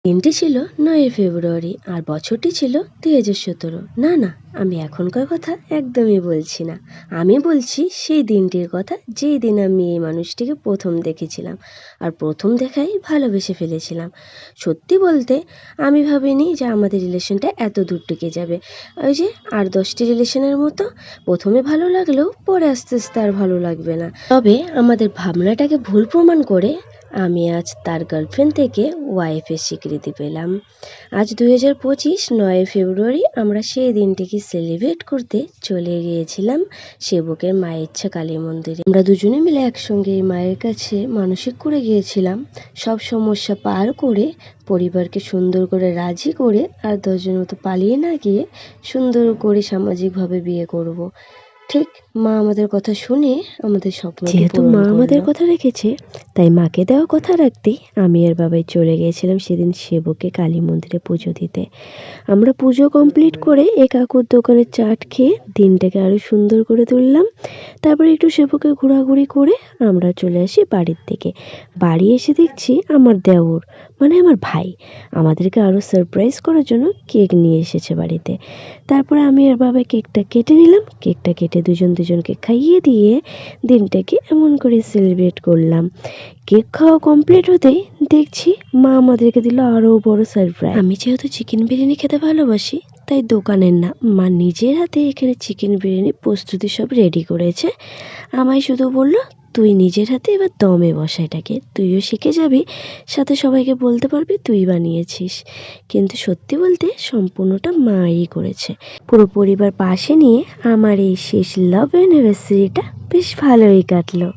দিনটি ছিল ৯ ফেব্রুয়ারি আর বছরটি ছিল ২০১৭। না না, আমি এখনকার কথা একদমই বলছি না। আমি বলছি সেই দিনটির কথা, যেই দিন আমি এই মানুষটিকে প্রথম দেখেছিলাম আর প্রথম দেখাই ভালোবেসে ফেলেছিলাম। সত্যি বলতে আমি ভাবিনি যে আমাদের রিলেশনটা এত দূর টিকে যাবে। ওই যে ৮-১০টি রিলেশনের মতো, প্রথমে ভালো লাগলেও পরে আস্তে আস্তে আর ভালো লাগবে না। তবে আমাদের ভাবনাটাকে ভুল প্রমাণ করে আমি আজ তার গার্লফ্রেন্ড থেকে ওয়াইফের স্বীকৃতি পেলাম। আজ 2025 ৯ ফেব্রুয়ারি আমরা সেই দিনটিকে সেলিব্রেট করতে চলে গিয়েছিলাম সেবকের মায়ের ইচ্ছা কালী মন্দিরে। আমরা দুজনে মিলে একসঙ্গে এই মায়ের কাছে মানসিক করে গিয়েছিলাম সব সমস্যা পার করে, পরিবারকে সুন্দর করে রাজি করে আর ১০ জন মতো পালিয়ে না গিয়ে সুন্দর করে সামাজিকভাবে বিয়ে করব। ঠিক মা আমাদের কথা শুনে আমাদের স্বপ্নটি যেহেতু পূরণ মা আমাদের করলো। কথা রেখেছে, তাই মাকে দেওয়া কথা রাখতেই আমি আর বাবাই চলে গিয়েছিলাম সেদিন সেবকে কালী মন্দিরে পুজো দিতে। আমরা পুজো কমপ্লিট করে এ কাকুর দোকানে চাট খেয়ে দিনটাকে আরও সুন্দর করে তুললাম। তারপরে একটু সেবকে ঘোরাঘুরি করে আমরা চলে আসি বাড়ির দিকে। বাড়ি এসে দেখছি আমার দেওর, মানে আমার ভাই, আমাদেরকে আরও সারপ্রাইজ করার জন্য কেক নিয়ে এসেছে বাড়িতে। তারপরে আমি আর বাবা কেকটা কেটে নিলাম। কেকটা কেটে দুজনকে খাইয়ে দিয়ে দিনটাকে এমন করে সেলিব্রেট করলাম। কেক খাওয়া কমপ্লিট হতেই দেখছি মা আমাদেরকে দিল আরও বড় সারপ্রাইজ। আমি যেহেতু চিকেন বিরিয়ানি খেতে ভালোবাসি, তাই দোকানের না, মা নিজের হাতে এখানে চিকেন বিরিয়ানি প্রস্তুতি সব রেডি করেছে। আমায় শুধু বলল, তুই নিজের হাতে এবার দমে বসা এটাকে, তুইও শিখে যাবি, সাথে সবাইকে বলতে পারবি তুই বানিয়েছিস। কিন্তু সত্যি বলতে সম্পূর্ণটা মাই করেছে। পুরো পরিবার পাশে নিয়ে আমার এই শেষ লাভ অ্যানিভার্সারিটা বেশ ভালোই কাটলো।